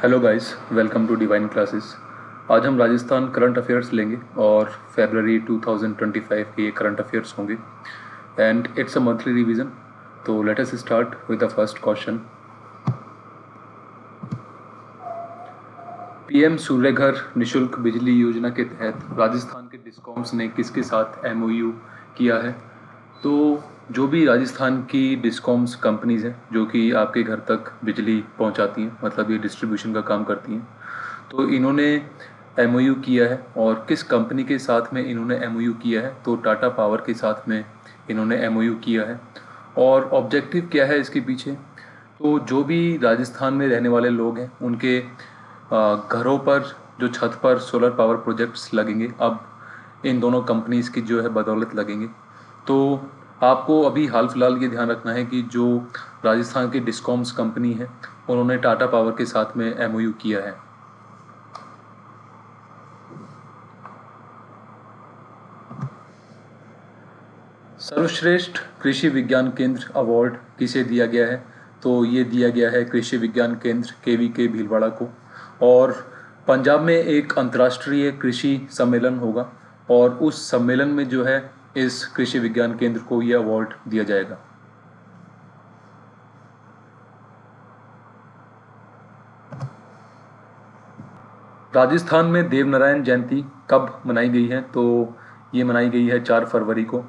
Hello guys, welcome to divine classes. आज हम Rajasthan current affairs लेंगे और फरवरी 2025 के ये करंट अफेयर्स होंगे and it's a monthly revision. तो let us start with the first question. PM Surya Ghar निशुल्क बिजली योजना के तहत राजस्थान के डिस्कॉम्स ने किसके साथ एमओयू किया है? तो जो भी राजस्थान की डिस्कॉम्स कंपनीज हैं जो कि आपके घर तक बिजली पहुंचाती हैं, मतलब ये डिस्ट्रीब्यूशन का काम करती हैं, तो इन्होंने एमओयू किया है। और किस कंपनी के साथ में इन्होंने एमओयू किया है? तो टाटा पावर के साथ में इन्होंने एमओयू किया है। और ऑब्जेक्टिव क्या है इसके पीछे? तो जो भी राजस्थान में रहने वाले लोग हैं उनके घरों पर जो छत पर सोलर पावर प्रोजेक्ट्स लगेंगे, अब इन दोनों कंपनीज की जो है बदौलत लगेंगे। तो आपको अभी हाल फिलहाल ये ध्यान रखना है कि जो राजस्थान की डिस्कॉम्स कंपनी है उन्होंने टाटा पावर के साथ में एमओयू किया है। सर्वश्रेष्ठ कृषि विज्ञान केंद्र अवार्ड किसे दिया गया है? तो ये दिया गया है कृषि विज्ञान केंद्र केवीके भीलवाड़ा को। और पंजाब में एक अंतर्राष्ट्रीय कृषि सम्मेलन होगा और उस सम्मेलन में जो है इस कृषि विज्ञान केंद्र को ये अवार्ड दिया जाएगा। राजस्थान में देवनारायण जयंती कब मनाई गई है? तो ये मनाई गई है 4 फरवरी को।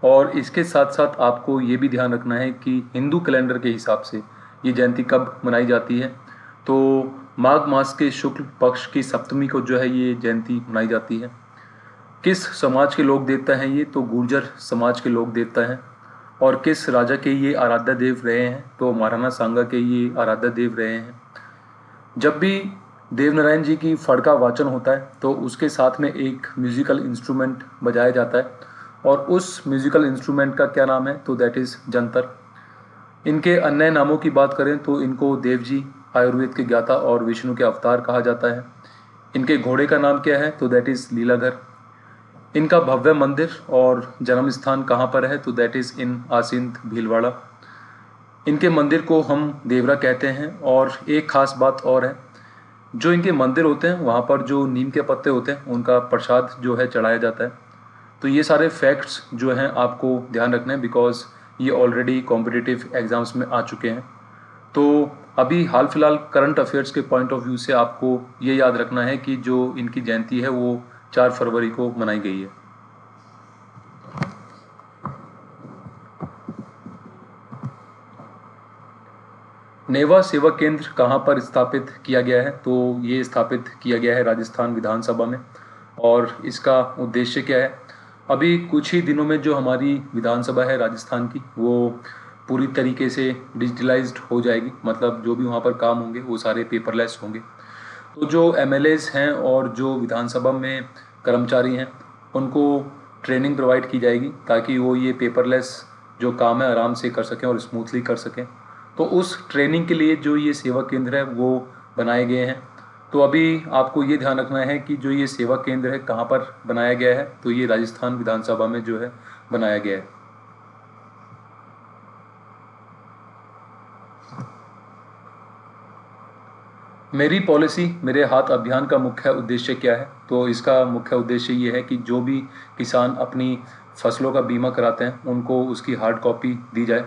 और इसके साथ साथ आपको ये भी ध्यान रखना है कि हिंदू कैलेंडर के हिसाब से ये जयंती कब मनाई जाती है। तो माघ मास के शुक्ल पक्ष की सप्तमी को जो है ये जयंती मनाई जाती है। किस समाज के लोक देवता हैं ये? तो गुर्जर समाज के लोक देवता हैं। और किस राजा के ये आराध्य देव रहे हैं? तो महाराणा सांगा के ये आराध्य देव रहे हैं। जब भी देवनारायण जी की फड़ का वाचन होता है तो उसके साथ में एक म्यूजिकल इंस्ट्रूमेंट बजाया जाता है और उस म्यूजिकल इंस्ट्रूमेंट का क्या नाम है? तो दैट इज़ जंतर। इनके अन्य नामों की बात करें तो इनको देव जी, आयुर्वेद के ज्ञाता और विष्णु के अवतार कहा जाता है। इनके घोड़े का नाम क्या है? तो दैट इज़ लीलाधर। इनका भव्य मंदिर और जन्म स्थान कहाँ पर है? तो दैट इज़ इन आसिंद भीलवाड़ा। इनके मंदिर को हम देवरा कहते हैं। और एक खास बात और है, जो इनके मंदिर होते हैं वहाँ पर जो नीम के पत्ते होते हैं उनका प्रसाद जो है चढ़ाया जाता है। तो ये सारे फैक्ट्स जो हैं आपको ध्यान रखना है बिकॉज ये ऑलरेडी कॉम्पिटिटिव एग्जाम्स में आ चुके हैं। तो अभी हाल फिलहाल करंट अफेयर्स के पॉइंट ऑफ व्यू से आपको ये याद रखना है कि जो इनकी जयंती है वो 4 फरवरी को मनाई गई है। नेवा सेवा केंद्र कहाँ पर स्थापित किया गया है? तो ये स्थापित किया गया है राजस्थान विधानसभा में। और इसका उद्देश्य क्या है? अभी कुछ ही दिनों में जो हमारी विधानसभा है राजस्थान की वो पूरी तरीके से डिजिटलाइज्ड हो जाएगी, मतलब जो भी वहाँ पर काम होंगे वो सारे पेपरलेस होंगे। तो जो एमएलएज हैं और जो विधानसभा में कर्मचारी हैं उनको ट्रेनिंग प्रोवाइड की जाएगी ताकि वो ये पेपरलेस जो काम है आराम से कर सकें और स्मूथली कर सकें। तो उस ट्रेनिंग के लिए जो ये सेवा केंद्र है वो बनाए गए हैं। तो अभी आपको ये ध्यान रखना है कि जो ये सेवा केंद्र है कहाँ पर बनाया गया है? तो ये राजस्थान विधानसभा में जो है बनाया गया है। मेरी पॉलिसी मेरे हाथ अभियान का मुख्य उद्देश्य क्या है? तो इसका मुख्य उद्देश्य ये है कि जो भी किसान अपनी फसलों का बीमा कराते हैं उनको उसकी हार्ड कॉपी दी जाए।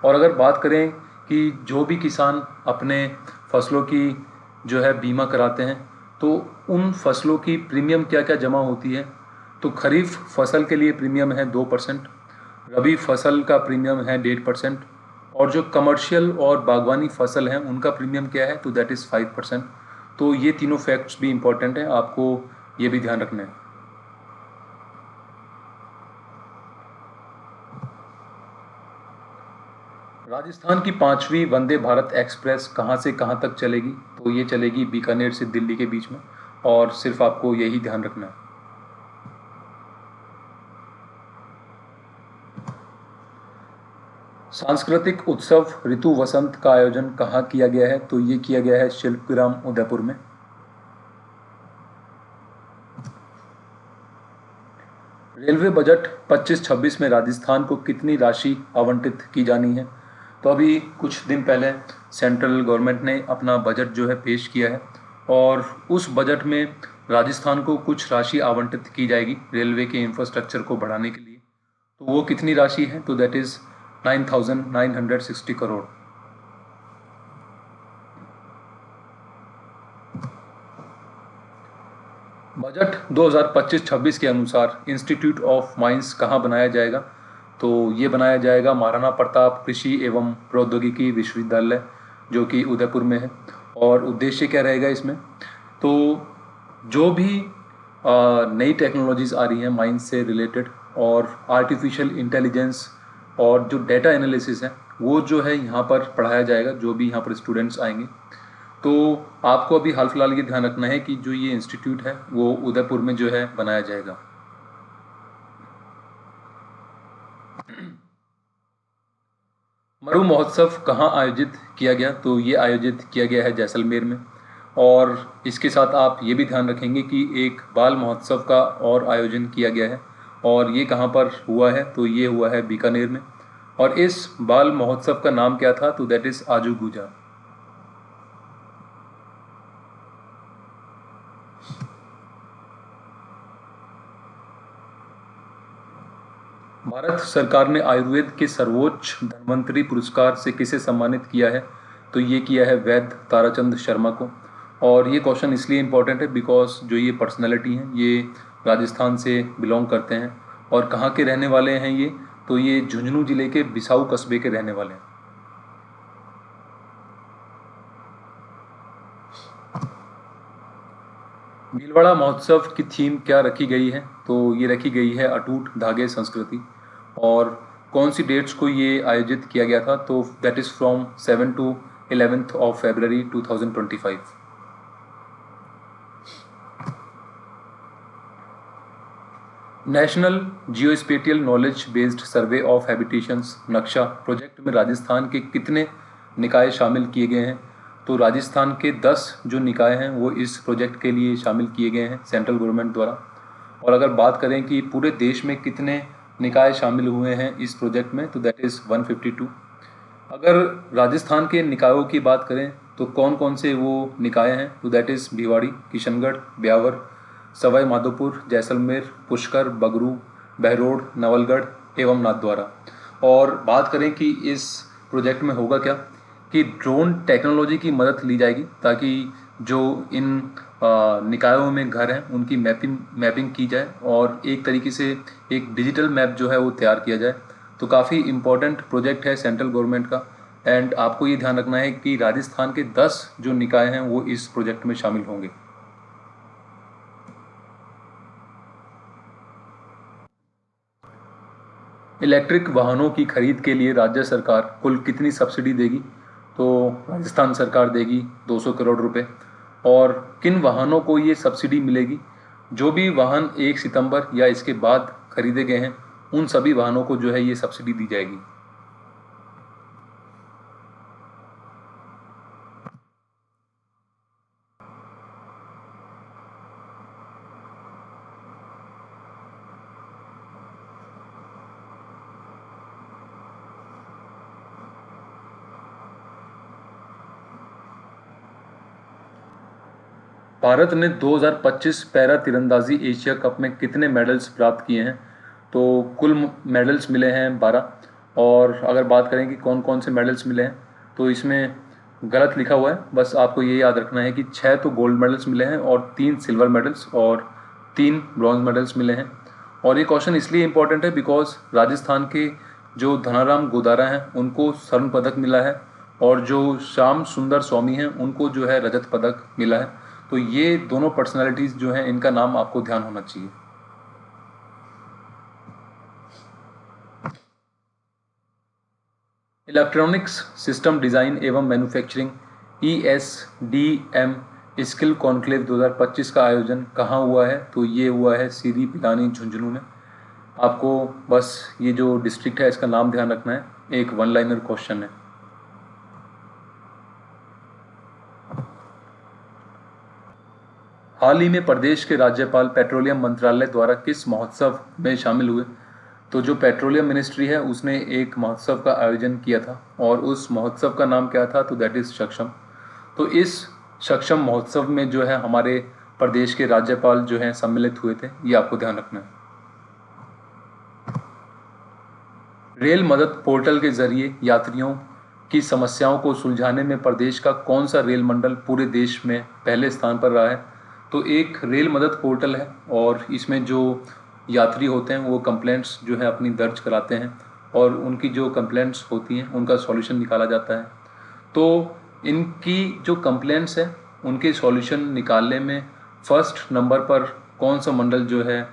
और अगर बात करें कि जो भी किसान अपने फसलों की जो है बीमा कराते हैं तो उन फसलों की प्रीमियम क्या क्या जमा होती है? तो खरीफ फसल के लिए प्रीमियम है 2%, रबी फसल का प्रीमियम है 1.5%, और जो कमर्शियल और बागवानी फसल हैं उनका प्रीमियम क्या है? तो दैट इज़ 5%। तो ये तीनों फैक्ट्स भी इम्पोर्टेंट हैं, आपको ये भी ध्यान रखना है। राजस्थान की 5वीं वंदे भारत एक्सप्रेस कहाँ से कहाँ तक चलेगी? तो ये चलेगी बीकानेर से दिल्ली के बीच में, और सिर्फ आपको यही ध्यान रखना है। सांस्कृतिक उत्सव ऋतु वसंत का आयोजन कहाँ किया गया है? तो ये किया गया है शिल्पग्राम उदयपुर में। रेलवे बजट 25-26 में राजस्थान को कितनी राशि आवंटित की जानी है? तो अभी कुछ दिन पहले सेंट्रल गवर्नमेंट ने अपना बजट जो है पेश किया है, और उस बजट में राजस्थान को कुछ राशि आवंटित की जाएगी रेलवे के इंफ्रास्ट्रक्चर को बढ़ाने के लिए। तो वो कितनी राशि है? तो दैट इज़ 9,960 करोड़। बजट 2025-26 के अनुसार इंस्टीट्यूट ऑफ माइंस कहाँ बनाया जाएगा? तो ये बनाया जाएगा महाराणा प्रताप कृषि एवं प्रौद्योगिकी विश्वविद्यालय, जो कि उदयपुर में है। और उद्देश्य क्या रहेगा इसमें? तो जो भी नई टेक्नोलॉजीज़ आ रही हैं माइंस से रिलेटेड, और आर्टिफिशियल इंटेलिजेंस और जो डेटा एनालिसिस है, वो जो है यहाँ पर पढ़ाया जाएगा, जो भी यहाँ पर स्टूडेंट्स आएंगे। तो आपको अभी हाल फिलहाल ये ध्यान रखना है कि जो ये इंस्टीट्यूट है वो उदयपुर में जो है बनाया जाएगा। मरु महोत्सव कहाँ आयोजित किया गया? तो ये आयोजित किया गया है जैसलमेर में। और इसके साथ आप ये भी ध्यान रखेंगे कि एक बाल महोत्सव का और आयोजन किया गया है, और ये कहाँ पर हुआ है? तो ये हुआ है बीकानेर में। और इस बाल महोत्सव का नाम क्या था? तो दैट इज़ आजू गुजा। भारत सरकार ने आयुर्वेद के सर्वोच्च धन्वंतरी पुरस्कार से किसे सम्मानित किया है? तो ये किया है वैद्य ताराचंद शर्मा को। और ये क्वेश्चन इसलिए इम्पोर्टेंट है बिकॉज जो ये पर्सनैलिटी हैं ये राजस्थान से बिलोंग करते हैं। और कहाँ के रहने वाले हैं ये? तो ये झुंझुनू जिले के बिसाऊ कस्बे के रहने वाले हैं। भीलवाड़ा महोत्सव की थीम क्या रखी गई है? तो ये रखी गई है अटूट धागे संस्कृति। और कौन सी डेट्स को ये आयोजित किया गया था? तो that is from 7 to 11 of February 2025। National geospatial knowledge based survey of habitations Naksha project में राजस्थान के कितने निकाय शामिल किए गए हैं? तो राजस्थान के 10 जो निकाय हैं वो इस प्रोजेक्ट के लिए शामिल किए गए हैं सेंट्रल गवर्नमेंट द्वारा। और अगर बात करें कि पूरे देश में कितने निकाय शामिल हुए हैं इस प्रोजेक्ट में, तो दैट इज़ 152। अगर राजस्थान के निकायों की बात करें तो कौन कौन से वो निकाय हैं? तो दैट इज़ भिवाड़ी, किशनगढ़, ब्यावर, सवाई माधोपुर, जैसलमेर, पुष्कर, बगरू, बहरोड, नवलगढ़ एवं नाथद्वारा। और बात करें कि इस प्रोजेक्ट में होगा क्या, कि ड्रोन टेक्नोलॉजी की मदद ली जाएगी ताकि जो इन निकायों में घर हैं उनकी मैपिंग की जाए, और एक तरीके से एक डिजिटल मैप जो है वो तैयार किया जाए। तो काफ़ी इम्पोर्टेंट प्रोजेक्ट है सेंट्रल गवर्नमेंट का। एंड आपको ये ध्यान रखना है कि राजस्थान के 10 जो निकाय हैं वो इस प्रोजेक्ट में शामिल होंगे। इलेक्ट्रिक वाहनों की खरीद के लिए राज्य सरकार कुल कितनी सब्सिडी देगी? तो राजस्थान सरकार देगी 200 करोड़ रुपए। और किन वाहनों को ये सब्सिडी मिलेगी? जो भी वाहन 1 सितंबर या इसके बाद खरीदे गए हैं उन सभी वाहनों को जो है ये सब्सिडी दी जाएगी। भारत ने 2025 पैरा तीरंदाजी एशिया कप में कितने मेडल्स प्राप्त किए हैं? तो कुल मेडल्स मिले हैं 12। और अगर बात करें कि कौन कौन से मेडल्स मिले हैं, तो इसमें गलत लिखा हुआ है, बस आपको ये याद रखना है कि 6 तो गोल्ड मेडल्स मिले हैं और 3 सिल्वर मेडल्स और 3 ब्रॉन्ज मेडल्स मिले हैं। और ये क्वेश्चन इसलिए इम्पोर्टेंट है बिकॉज राजस्थान के जो धनाराम गोदारा हैं उनको स्वर्ण पदक मिला है, और जो श्याम सुंदर स्वामी हैं उनको जो है रजत पदक मिला है। तो ये दोनों पर्सनालिटीज़ जो हैं इनका नाम आपको ध्यान होना चाहिए। इलेक्ट्रॉनिक्स सिस्टम डिज़ाइन एवं मैन्युफैक्चरिंग ESDM स्किल कॉन्क्लेव 2025 का आयोजन कहाँ हुआ है? तो ये हुआ है सीरी पिलानी झुंझुनू में। आपको बस ये जो डिस्ट्रिक्ट है इसका नाम ध्यान रखना है, एक 1 लाइनर क्वेश्चन है। हाल ही में प्रदेश के राज्यपाल पेट्रोलियम मंत्रालय द्वारा किस महोत्सव में शामिल हुए? तो जो पेट्रोलियम मिनिस्ट्री है उसने एक महोत्सव का आयोजन किया था और उस महोत्सव का नाम क्या था, तो दैट इज़ सक्षम। तो इस सक्षम महोत्सव में जो है हमारे प्रदेश के राज्यपाल जो हैं सम्मिलित हुए थे, ये आपको ध्यान रखना है। रेल मदद पोर्टल के जरिए यात्रियों की समस्याओं को सुलझाने में प्रदेश का कौन सा रेल मंडल पूरे देश में पहले स्थान पर रहा है? तो एक रेल मदद पोर्टल है और इसमें जो यात्री होते हैं वो कंप्लेंट्स जो है अपनी दर्ज कराते हैं और उनकी जो कंप्लेंट्स होती हैं उनका सॉल्यूशन निकाला जाता है। तो इनकी जो कंप्लेंट्स है उनके सॉल्यूशन निकालने में फर्स्ट नंबर पर कौन सा मंडल जो है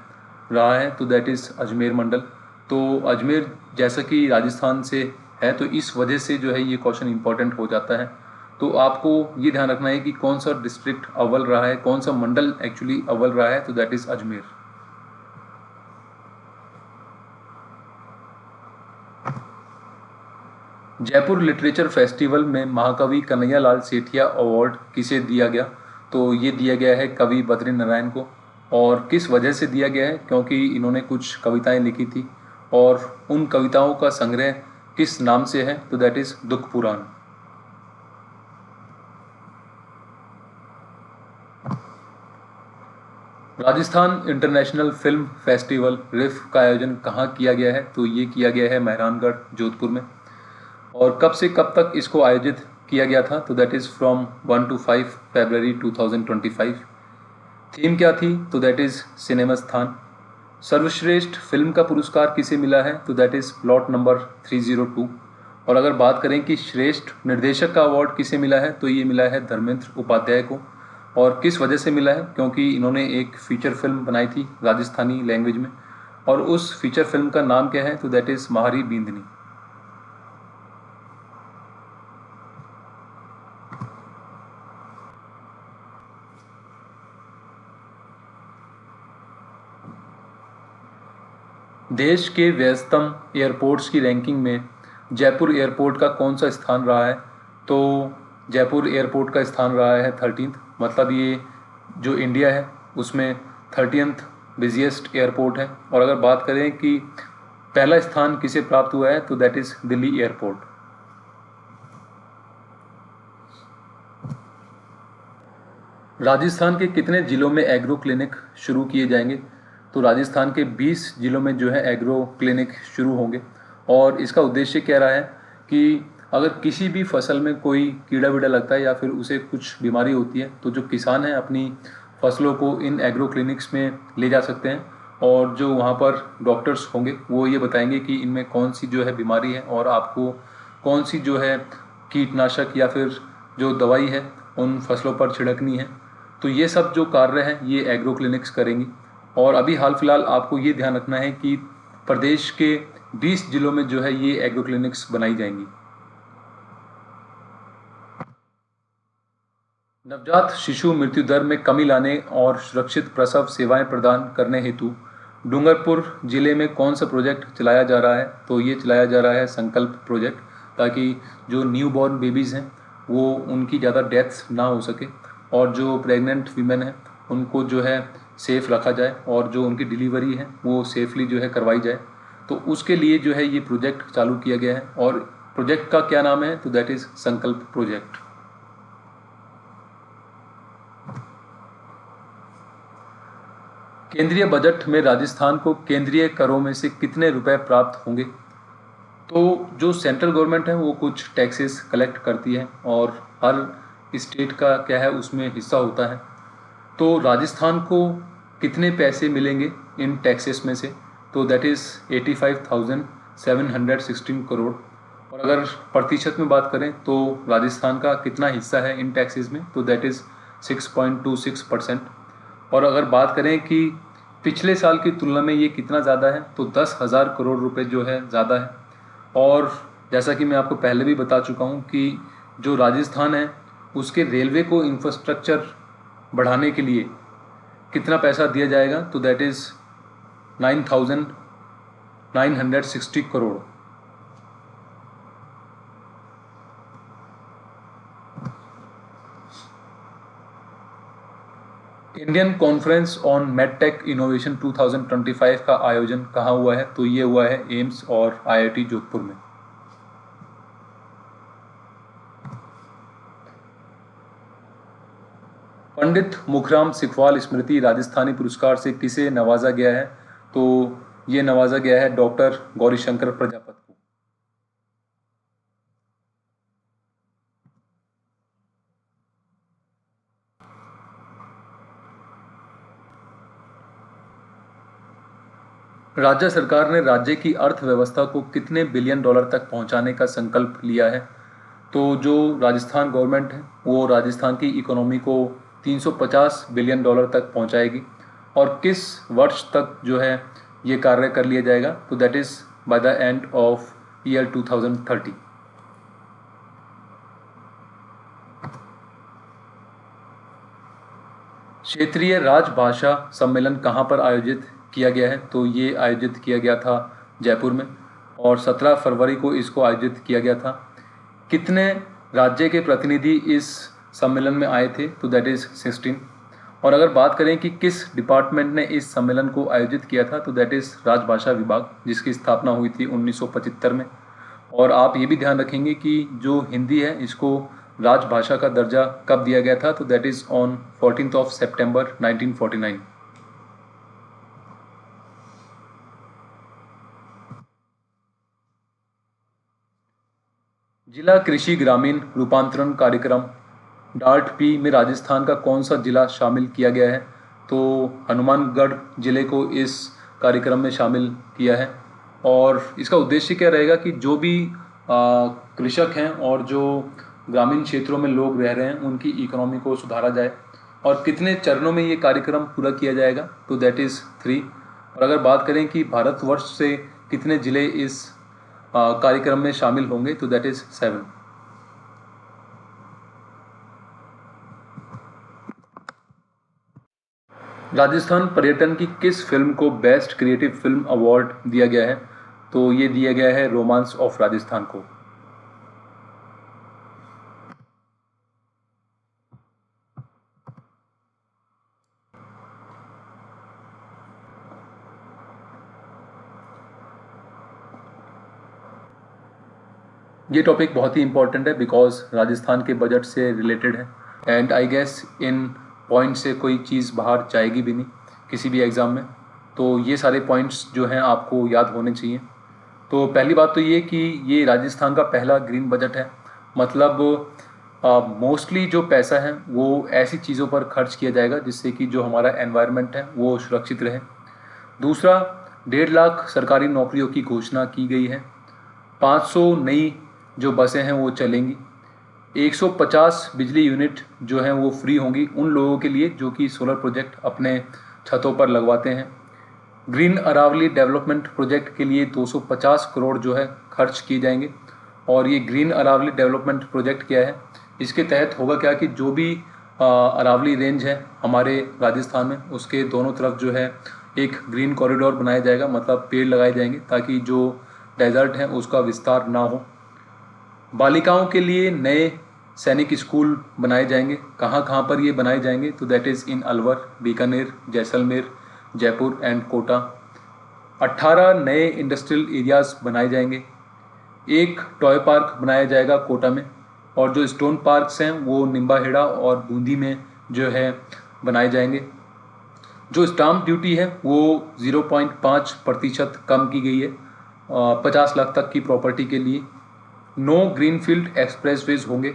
रहा है, तो दैट इज़ अजमेर मंडल। तो अजमेर जैसा कि राजस्थान से है तो इस वजह से जो है ये क्वेश्चन इंपॉर्टेंट हो जाता है। तो आपको ये ध्यान रखना है कि कौन सा डिस्ट्रिक्ट अव्वल रहा है, कौन सा मंडल एक्चुअली अव्वल रहा है, तो that is Ajmer. Jaipur literature festival में महाकवि कन्हैयालाल सेठिया अवार्ड किसे दिया गया? तो ये दिया गया है कवि बद्री नारायण को। और किस वजह से दिया गया है? क्योंकि इन्होंने कुछ कविताएं लिखी थी और उन कविताओं का संग्रह किस नाम से है, तो दैट इज़ दुख पुराण। राजस्थान इंटरनेशनल फिल्म फेस्टिवल रिफ का आयोजन कहाँ किया गया है? तो ये किया गया है मेहरानगढ़ जोधपुर में। और कब से कब तक इसको आयोजित किया गया था? तो that is from 1 to 5 February 2025। Theme क्या थी? तो दैट इज़ सिनेमा स्थान। सर्वश्रेष्ठ फिल्म का पुरस्कार किसे मिला है? तो दैट इज़ प्लॉट नंबर 302। और अगर बात करें कि श्रेष्ठ निर्देशक का अवार्ड किसे मिला है, तो ये मिला है धर्मेंद्र उपाध्याय को। और किस वजह से मिला है? क्योंकि इन्होंने एक फीचर फिल्म बनाई थी राजस्थानी लैंग्वेज में और उस फीचर फिल्म का नाम क्या है? तो दैट इज़ महारी बींदनी। देश के व्यस्तम एयरपोर्ट्स की रैंकिंग में जयपुर एयरपोर्ट का कौन सा स्थान रहा है? तो जयपुर एयरपोर्ट का स्थान रहा है 13th। मतलब ये जो इंडिया है उसमें 30th बिजिएस्ट एयरपोर्ट है। और अगर बात करें कि पहला स्थान किसे प्राप्त हुआ है, तो that is Delhi airport. Rajasthan के कितने ज़िलों में एग्रो क्लिनिक शुरू किए जाएंगे? तो राजस्थान के 20 ज़िलों में जो है एग्रो क्लिनिक शुरू होंगे। और इसका उद्देश्य क्या रहा है कि अगर किसी भी फसल में कोई कीड़ा वीड़ा लगता है या फिर उसे कुछ बीमारी होती है तो जो किसान हैं अपनी फसलों को इन एग्रो क्लिनिक्स में ले जा सकते हैं और जो वहाँ पर डॉक्टर्स होंगे वो ये बताएंगे कि इनमें कौन सी जो है बीमारी है और आपको कौन सी जो है कीटनाशक या फिर जो दवाई है उन फसलों पर छिड़कनी है। तो ये सब जो कार्य हैं ये एग्रो क्लिनिक्स करेंगी। और अभी हाल फिलहाल आपको ये ध्यान रखना है कि प्रदेश के 20 जिलों में जो है ये एग्रो क्लिनिक्स बनाई जाएंगी। नवजात शिशु मृत्यु दर में कमी लाने और सुरक्षित प्रसव सेवाएं प्रदान करने हेतु डूंगरपुर जिले में कौन सा प्रोजेक्ट चलाया जा रहा है? तो ये चलाया जा रहा है संकल्प प्रोजेक्ट, ताकि जो न्यू बॉर्न बेबीज़ हैं वो उनकी ज़्यादा डेथ्स ना हो सके और जो प्रेग्नेंट वीमेन हैं उनको जो है सेफ़ रखा जाए और जो उनकी डिलीवरी है वो सेफली जो है करवाई जाए। तो उसके लिए जो है ये प्रोजेक्ट चालू किया गया है और प्रोजेक्ट का क्या नाम है? तो दैट इज़ संकल्प प्रोजेक्ट। केंद्रीय बजट में राजस्थान को केंद्रीय करों में से कितने रुपए प्राप्त होंगे? तो जो सेंट्रल गवर्नमेंट है वो कुछ टैक्सेस कलेक्ट करती है और हर स्टेट का क्या है उसमें हिस्सा होता है। तो राजस्थान को कितने पैसे मिलेंगे इन टैक्सेस में से? तो दैट इज़ 85,716 करोड़। और अगर प्रतिशत में बात करें तो राजस्थान का कितना हिस्सा है इन टैक्सेस में? तो दैट इज़ 6.26%। और अगर बात करें कि पिछले साल की तुलना में ये कितना ज़्यादा है, तो 10,000 करोड़ रुपए जो है ज़्यादा है। और जैसा कि मैं आपको पहले भी बता चुका हूँ कि जो राजस्थान है उसके रेलवे को इंफ्रास्ट्रक्चर बढ़ाने के लिए कितना पैसा दिया जाएगा? तो that is 9,960 crore. Indian conference on medtech innovation 2025 का आयोजन कहाँ हुआ है? तो ये हुआ है एम्स और आईआईटी जोधपुर में। पंडित मुखराम सिखवाल स्मृति राजस्थानी पुरस्कार से किसे नवाजा गया है? तो ये नवाजा गया है डॉक्टर गौरीशंकर प्रजापत को। राज्य सरकार ने राज्य की अर्थव्यवस्था को कितने बिलियन डॉलर तक पहुंचाने का संकल्प लिया है? तो जो राजस्थान गवर्नमेंट है वो राजस्थान की इकोनॉमी को 350 बिलियन डॉलर तक पहुंचाएगी। और किस वर्ष तक जो है ये कार्य कर लिया जाएगा? तो that is by the end of year 2030। क्षेत्रीय राजभाषा सम्मेलन कहाँ पर आयोजित किया गया है? तो ये आयोजित किया गया था जयपुर में, और 17 फरवरी को इसको आयोजित किया गया था। कितने राज्य के प्रतिनिधि इस सम्मेलन में आए थे? तो दैट इज़ 16। और अगर बात करें कि किस डिपार्टमेंट ने इस सम्मेलन को आयोजित किया था, तो दैट इज़ राजभाषा विभाग, जिसकी स्थापना हुई थी 1975 में। और आप ये भी ध्यान रखेंगे कि जो हिंदी है इसको राजभाषा का दर्जा कब दिया गया था? तो दैट इज़ ऑन 14 सितंबर 1949। जिला कृषि ग्रामीण रूपांतरण कार्यक्रम डार्ट पी में राजस्थान का कौन सा जिला शामिल किया गया है? तो हनुमानगढ़ जिले को इस कार्यक्रम में शामिल किया है। और इसका उद्देश्य क्या रहेगा कि जो भी कृषक हैं और जो ग्रामीण क्षेत्रों में लोग रह रहे हैं उनकी इकोनॉमी को सुधारा जाए। और कितने चरणों में ये कार्यक्रम पूरा किया जाएगा? तो दैट इज़ 3। और अगर बात करें कि भारतवर्ष से कितने जिले इस कार्यक्रम में शामिल होंगे, तो दैट इज़ 7। राजस्थान पर्यटन की किस फिल्म को बेस्ट क्रिएटिव फिल्म अवार्ड दिया गया है? तो ये दिया गया है रोमांस ऑफ राजस्थान को। ये टॉपिक बहुत ही इंपॉर्टेंट है बिकॉज राजस्थान के बजट से रिलेटेड है, and I guess in point से कोई चीज़ बाहर जाएगी भी नहीं किसी भी एग्ज़ाम में। तो ये सारे पॉइंट्स जो हैं आपको याद होने चाहिए। तो पहली बात तो ये कि ये राजस्थान का पहला ग्रीन बजट है, मतलब मोस्टली जो पैसा है वो ऐसी चीज़ों पर खर्च किया जाएगा जिससे कि जो हमारा एनवायरनमेंट है वो सुरक्षित रहे। दूसरा, 1.5 लाख सरकारी नौकरियों की घोषणा की गई है। 500 नई जो बसें हैं वो चलेंगी। 150 बिजली यूनिट जो हैं वो फ्री होंगी उन लोगों के लिए जो कि सोलर प्रोजेक्ट अपने छतों पर लगवाते हैं। ग्रीन अरावली डेवलपमेंट प्रोजेक्ट के लिए 250 करोड़ जो है खर्च किए जाएंगे। और ये ग्रीन अरावली डेवलपमेंट प्रोजेक्ट क्या है? इसके तहत होगा क्या कि जो भी अरावली रेंज है हमारे राजस्थान में उसके दोनों तरफ जो है एक ग्रीन कॉरिडोर बनाया जाएगा, मतलब पेड़ लगाए जाएंगे ताकि जो डेजर्ट है उसका विस्तार ना हो। बालिकाओं के लिए नए सैनिक स्कूल बनाए जाएंगे। कहाँ कहाँ पर ये बनाए जाएंगे? तो that is in Alwar, Bikaner, Jaisalmer, Jaipur and Kota. 18 नए इंडस्ट्रियल एरियाज़ बनाए जाएंगे। एक टॉय पार्क बनाया जाएगा कोटा में, और जो स्टोन पार्क्स हैं वो निम्बाहेड़ा और बूंदी में जो है बनाए जाएंगे। जो स्टाम्प ड्यूटी है वो 0.5% कम की गई है 50 लाख तक की प्रॉपर्टी के लिए। 9 ग्रीनफील्ड एक्सप्रेसवेज होंगे।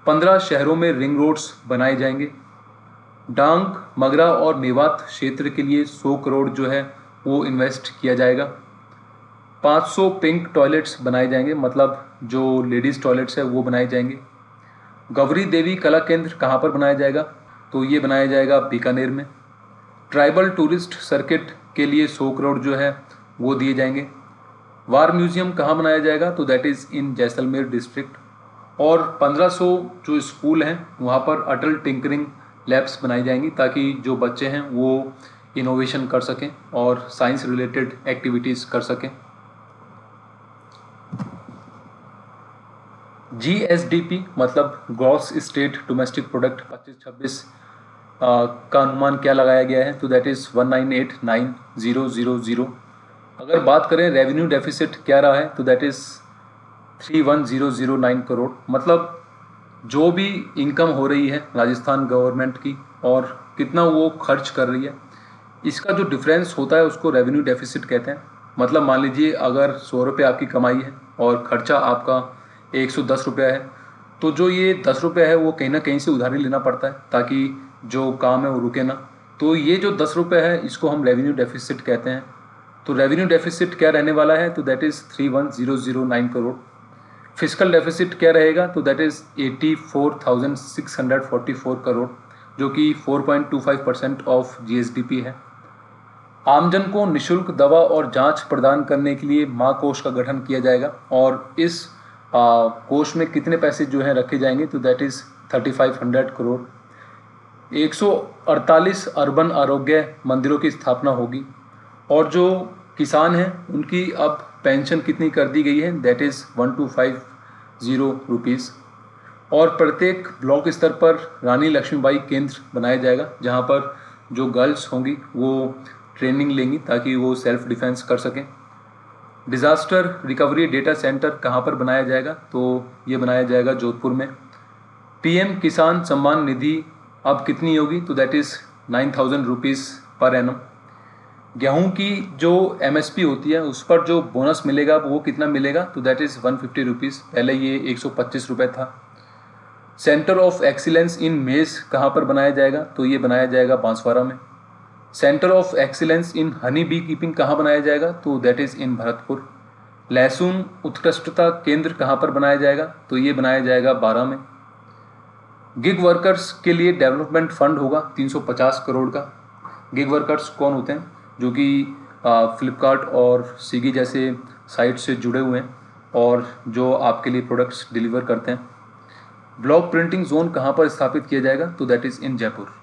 15 शहरों में रिंग रोड्स बनाए जाएंगे। डांग, मगरा और मेवात क्षेत्र के लिए 100 करोड़ जो है वो इन्वेस्ट किया जाएगा। 500 पिंक टॉयलेट्स बनाए जाएंगे, मतलब जो लेडीज़ टॉयलेट्स है वो बनाए जाएंगे। गौरी देवी कला केंद्र कहाँ पर बनाया जाएगा? तो ये बनाया जाएगा बीकानेर में। ट्राइबल टूरिस्ट सर्किट के लिए 100 करोड़ जो है वो दिए जाएंगे। वार म्यूजियम कहाँ बनाया जाएगा? तो that is in Jaisalmer district. और 1500 जो स्कूल हैं वहाँ पर अटल टिंकरिंग लैब्स बनाई जाएंगी ताकि जो बच्चे हैं वो इनोवेशन कर सकें और साइंस रिलेटेड एक्टिविटीज़ कर सकें। GSDP मतलब ग्रॉस स्टेट डोमेस्टिक प्रोडक्ट 25-26 का अनुमान क्या लगाया गया है, तो दैट इज़ 1989000। अगर बात करें रेवेन्यू डेफिसिट क्या रहा है, तो दैट इज़ 31009 करोड़। मतलब जो भी इनकम हो रही है राजस्थान गवर्नमेंट की और कितना वो खर्च कर रही है, इसका जो डिफरेंस होता है उसको रेवेन्यू डेफिसिट कहते हैं। मतलब मान लीजिए अगर 100 रुपये आपकी कमाई है और खर्चा आपका 110 रुपया है, तो जो ये 10 रुपये है वो कहीं ना कहीं से उधारी लेना पड़ता है ताकि जो काम है वो रुके ना। तो ये जो 10 रुपये है इसको हम रेवेन्यू डेफिसिट कहते हैं। तो रेवेन्यू डेफिसिट क्या रहने वाला है, तो that is 31009 crore. Physical deficit क्या रहेगा, तो दैट इज़ 84,644 करोड़, जो कि 4.25% ऑफ GSDP है। आमजन को निशुल्क दवा और जांच प्रदान करने के लिए महाकोष का गठन किया जाएगा और इस कोष में कितने पैसे जो हैं रखे जाएंगे, तो दैट इज़ 3500 करोड़। 148 अर्बन आरोग्य मंदिरों की स्थापना होगी और जो किसान हैं उनकी अब पेंशन कितनी कर दी गई है, दैट इज़ 1250 रुपीज़। और प्रत्येक ब्लॉक स्तर पर रानी लक्ष्मीबाई केंद्र बनाया जाएगा जहां पर जो गर्ल्स होंगी वो ट्रेनिंग लेंगी ताकि वो सेल्फ डिफेंस कर सकें। डिज़ास्टर रिकवरी डेटा सेंटर कहां पर बनाया जाएगा, तो ये बनाया जाएगा जोधपुर में। PM किसान सम्मान निधि अब कितनी होगी, तो that is 9000 rupees per annum. गेहूं की जो MSP होती है उस पर जो बोनस मिलेगा वो कितना मिलेगा, तो दैट इज़ 150 रुपीज़। पहले ये 125 रुपये था। सेंटर ऑफ एक्सीलेंस इन मेज़ कहाँ पर बनाया जाएगा, तो ये बनाया जाएगा बांसवाड़ा में। Centre of excellence in honey bee keeping कहाँ बनाया जाएगा, तो दैट इज़ इन भरतपुर। लहसुन उत्कृष्टता केंद्र कहाँ पर बनाया जाएगा, तो ये बनाया जाएगा 12 में। गिग वर्कर्स के लिए डेवलपमेंट फंड होगा 350 करोड़ का। गिग वर्कर्स कौन होते हैं, जो कि फ्लिपकार्ट और स्विगी जैसे साइट से जुड़े हुए हैं और जो आपके लिए प्रोडक्ट्स डिलीवर करते हैं। ब्लॉक प्रिंटिंग जोन कहाँ पर स्थापित किया जाएगा, तो दैट इज़ इन जयपुर।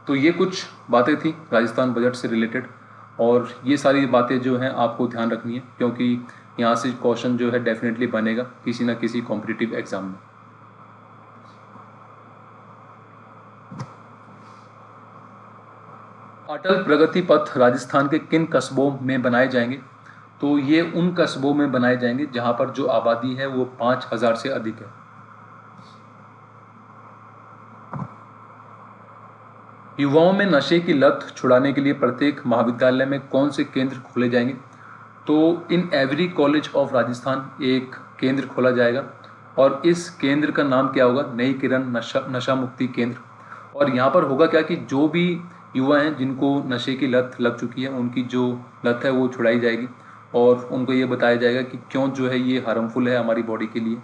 तो ये कुछ बातें थी राजस्थान बजट से रिलेटेड और ये सारी बातें जो हैं आपको ध्यान रखनी है क्योंकि यहाँ से क्वेश्चन जो है डेफिनेटली बनेगा किसी ना किसी कॉम्पिटिटिव एग्जाम में। अटल प्रगति पथ राजस्थान के किन कस्बों में बनाए जाएंगे, तो ये उन कस्बों में बनाए जाएंगे जहाँ पर जो आबादी है वो 5000 से अधिक है। युवाओं में नशे की लत छुड़ाने के लिए प्रत्येक महाविद्यालय में कौन से केंद्र खोले जाएंगे, तो in every college of Rajasthan एक केंद्र खोला जाएगा और इस केंद्र का नाम क्या होगा, नई किरण नशा मुक्ति केंद्र। और यहाँ पर होगा क्या कि जो भी युवा हैं जिनको नशे की लत लग चुकी है उनकी जो लत है वो छुड़ाई जाएगी और उनको ये बताया जाएगा कि क्यों जो है ये हार्मफुल है हमारी बॉडी के लिए।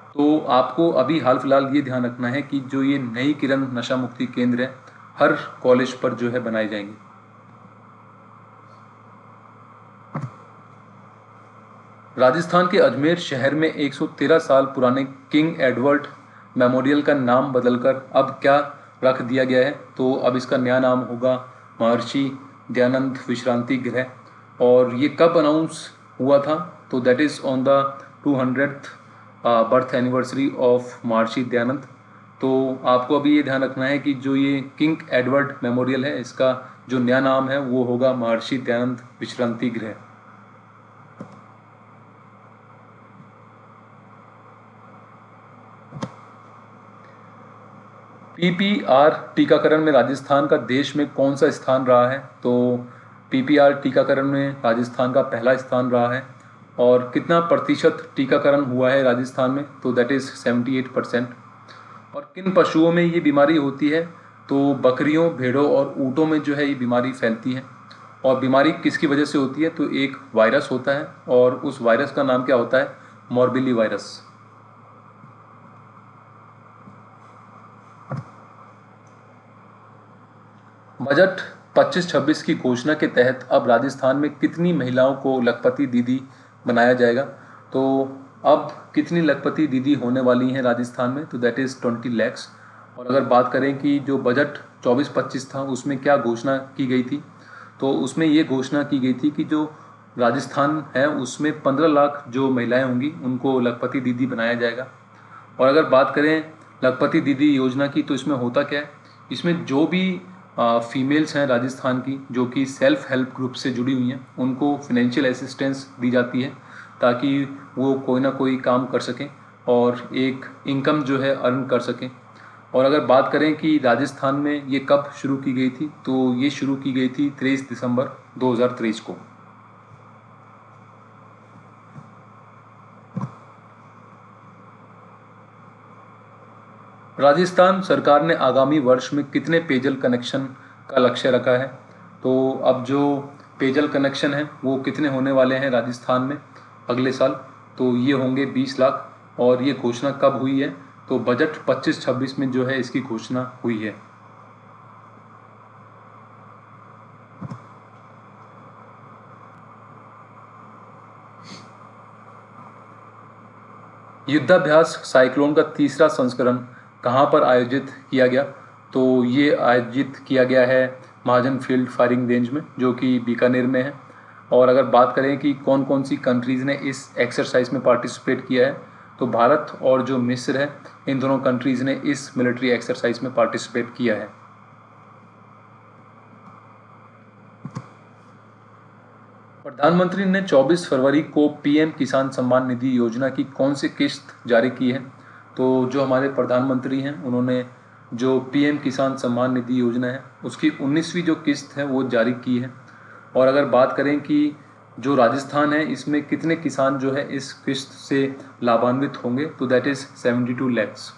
तो आपको अभी हाल फिलहाल ये ध्यान रखना है कि जो ये नई किरण नशा मुक्ति केंद्र है हर कॉलेज पर जो है बनाए जाएंगे। राजस्थान के अजमेर शहर में 113 साल पुराने किंग एडवर्ड मेमोरियल का नाम बदलकर अब क्या रख दिया गया है, तो अब इसका नया नाम होगा महर्षि दयानंद विश्रांति गृह। और ये कब अनाउंस हुआ था, तो that is on the 200th birth anniversary of Maharshi Dayanand. तो आपको अभी ये ध्यान रखना है कि जो ये किंग एडवर्ड मेमोरियल है इसका जो नया नाम है वो होगा महर्षि दयानंद विश्रांति गृह। PPR टीकाकरण में राजस्थान का देश में कौन सा स्थान रहा है, तो PPR टीकाकरण में राजस्थान का पहला स्थान रहा है। और कितना प्रतिशत टीकाकरण हुआ है राजस्थान में, तो दैट इज़ 78%। और किन पशुओं में ये बीमारी होती है, तो बकरियों, भेड़ों और ऊँटों में जो है ये बीमारी फैलती है। और बीमारी किसकी वजह से होती है, तो एक वायरस होता है और उस वायरस का नाम क्या होता है, मॉर्बिली वायरस। बजट 25-26 की घोषणा के तहत अब राजस्थान में कितनी महिलाओं को लखपति दीदी बनाया जाएगा, तो अब कितनी लखपति दीदी होने वाली हैं राजस्थान में, तो दैट इज़ 20 lakhs। और अगर बात करें कि जो बजट 24-25 था उसमें क्या घोषणा की गई थी, तो उसमें ये घोषणा की गई थी कि जो राजस्थान है उसमें 15 लाख जो महिलाएं होंगी उनको लखपति दीदी बनाया जाएगा। और अगर बात करें लखपति दीदी योजना की, तो इसमें होता क्या है इसमें जो भी फीमेल्स हैं राजस्थान की जो कि सेल्फ हेल्प ग्रुप से जुड़ी हुई हैं, उनको फिनेंशियल असिस्टेंस दी जाती है ताकि वो कोई ना कोई काम कर सकें और एक इनकम जो है अर्न कर सकें। और अगर बात करें कि राजस्थान में ये कब शुरू की गई थी, तो ये शुरू की गई थी 23 दिसंबर 2023 को। राजस्थान सरकार ने आगामी वर्ष में कितने पेयजल कनेक्शन का लक्ष्य रखा है? तो अब जो पेयजल कनेक्शन है वो कितने होने वाले हैं राजस्थान में अगले साल? तो ये होंगे 20 लाख। और ये घोषणा कब हुई है? तो बजट 25-26 में जो है इसकी घोषणा हुई है। युद्धाभ्यास साइक्लोन का तीसरा संस्करण कहाँ पर आयोजित किया गया? तो ये आयोजित किया गया है महाजन फील्ड फायरिंग रेंज में, जो कि बीकानेर में है। और अगर बात करें कि कौन कौन सी कंट्रीज़ ने इस एक्सरसाइज में पार्टिसिपेट किया है, तो भारत और जो मिस्र है, इन दोनों कंट्रीज़ ने इस मिलिट्री एक्सरसाइज में पार्टिसिपेट किया है। प्रधानमंत्री ने 24 फरवरी को पीएम किसान सम्मान निधि योजना की कौन सी किस्त जारी की है? तो जो हमारे प्रधानमंत्री हैं उन्होंने जो पीएम किसान सम्मान निधि योजना है उसकी 19वीं जो किस्त है वो जारी की है। और अगर बात करें कि जो राजस्थान है इसमें कितने किसान जो है इस किस्त से लाभान्वित होंगे, तो दैट इज़ 72 लैक्स।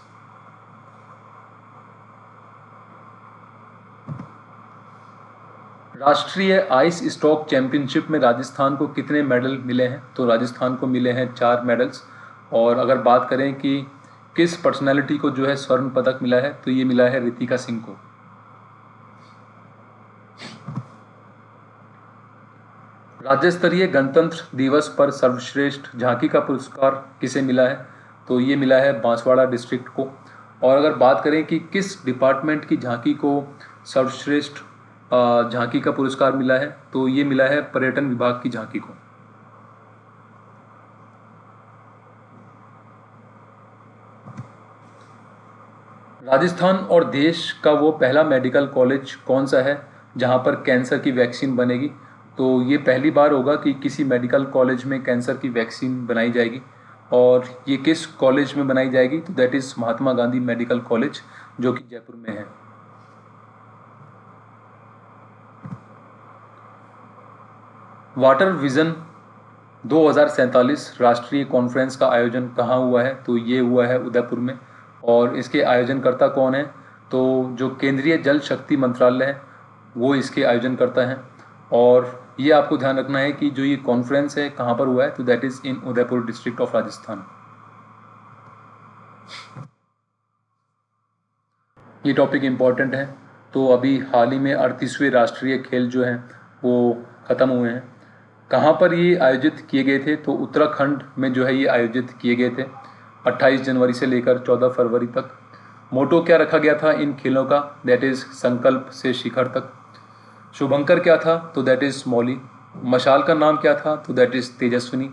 राष्ट्रीय आइस स्टॉक चैंपियनशिप में राजस्थान को कितने मेडल मिले हैं? तो राजस्थान को मिले हैं 4 मेडल्स। और अगर बात करें कि किस पर्सनैलिटी को जो है स्वर्ण पदक मिला है, तो ये मिला है रितिका सिंह को। राज्य स्तरीय गणतंत्र दिवस पर सर्वश्रेष्ठ झांकी का पुरस्कार किसे मिला है? तो ये मिला है बांसवाड़ा डिस्ट्रिक्ट को। और अगर बात करें कि किस डिपार्टमेंट की झांकी को सर्वश्रेष्ठ झांकी का पुरस्कार मिला है, तो ये मिला है पर्यटन विभाग की झांकी को। राजस्थान और देश का वो पहला मेडिकल कॉलेज कौन सा है जहां पर कैंसर की वैक्सीन बनेगी? तो ये पहली बार होगा कि किसी मेडिकल कॉलेज में कैंसर की वैक्सीन बनाई जाएगी। और ये किस कॉलेज में बनाई जाएगी? तो that is Mahatma Gandhi medical college, जो कि जयपुर में है। वाटर विजन 2047 राष्ट्रीय कॉन्फ्रेंस का आयोजन कहाँ हुआ है? तो ये हुआ है उदयपुर में। और इसके आयोजनकर्ता कौन है? तो जो केंद्रीय जल शक्ति मंत्रालय है वो इसके आयोजनकर्ता हैं। और ये आपको ध्यान रखना है कि जो ये कॉन्फ्रेंस है कहाँ पर हुआ है, तो that is in Udaipur district of Rajasthan. ये टॉपिक इम्पॉर्टेंट है। तो अभी हाल ही में 38वें राष्ट्रीय खेल जो हैं वो ख़त्म हुए हैं। कहाँ पर ये आयोजित किए गए थे? तो उत्तराखंड में जो है ये आयोजित किए गए थे 28 जनवरी से लेकर 14 फरवरी तक। मोटो क्या रखा गया था इन खेलों का? दैट इज़ संकल्प से शिखर तक। शुभंकर क्या था? तो दैट इज़ मौली। मशाल का नाम क्या था? तो दैट इज़ तेजस्विनी।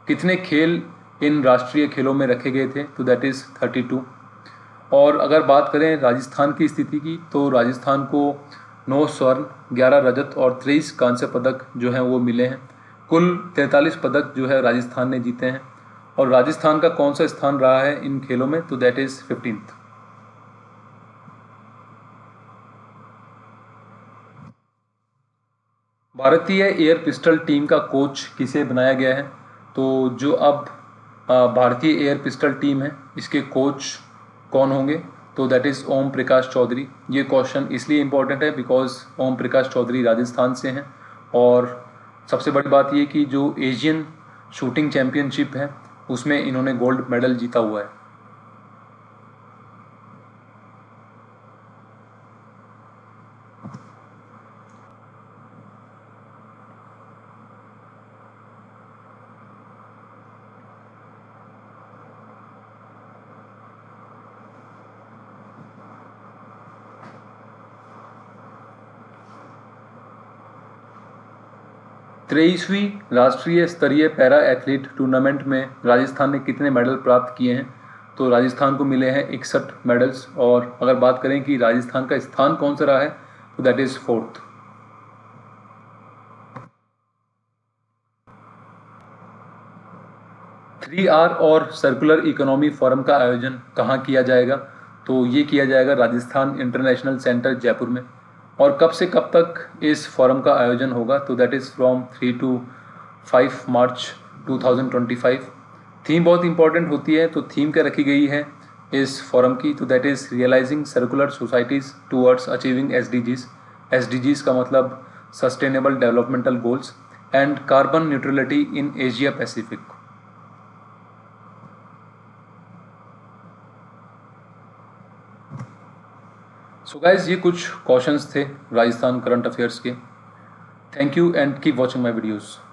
कितने खेल इन राष्ट्रीय खेलों में रखे गए थे? तो दैट इज़ 32। और अगर बात करें राजस्थान की स्थिति की, तो राजस्थान को 9 स्वर्ण, 11 रजत और 23 कांस्य पदक जो हैं वो मिले हैं। कुल 43 पदक जो है राजस्थान ने जीते हैं। और राजस्थान का कौन सा स्थान रहा है इन खेलों में? तो दैट इज़ 15th। भारतीय एयर पिस्टल टीम का कोच किसे बनाया गया है? तो जो अब भारतीय एयर पिस्टल टीम है इसके कोच कौन होंगे? तो दैट इज़ ओम प्रकाश चौधरी। ये क्वेश्चन इसलिए इम्पोर्टेंट है बिकॉज ओम प्रकाश चौधरी राजस्थान से हैं। और सबसे बड़ी बात ये कि जो एशियन शूटिंग चैम्पियनशिप है उसमें इन्होंने गोल्ड मेडल जीता हुआ है। तेईसवीं राष्ट्रीय स्तरीय पैरा एथलीट टूर्नामेंट में राजस्थान ने कितने मेडल प्राप्त किए हैं? तो राजस्थान को मिले हैं 61 मेडल्स। और अगर बात करें कि राजस्थान का स्थान कौन सा रहा है, तो that is 4th। Three R और सर्कुलर इकोनॉमी फोरम का आयोजन कहाँ किया जाएगा, तो ये किया जाएगा राजस्थान इंटरनेशनल सेंटर जयपुर में। और कब से कब तक इस फोरम का आयोजन होगा, तो that is from 3 to 5 March 2025। Theme बहुत इंपॉर्टेंट होती है, तो थीम क्या रखी गई है इस फोरम की, तो that is realising circular societies towards achieving SDGs. SDGs का मतलब sustainable developmental goals and carbon neutrality in Asia Pacific. So guys, ये कुछ क्वेश्चंस थे राजस्थान करंट अफेयर्स के। Thank you and keep watching my videos.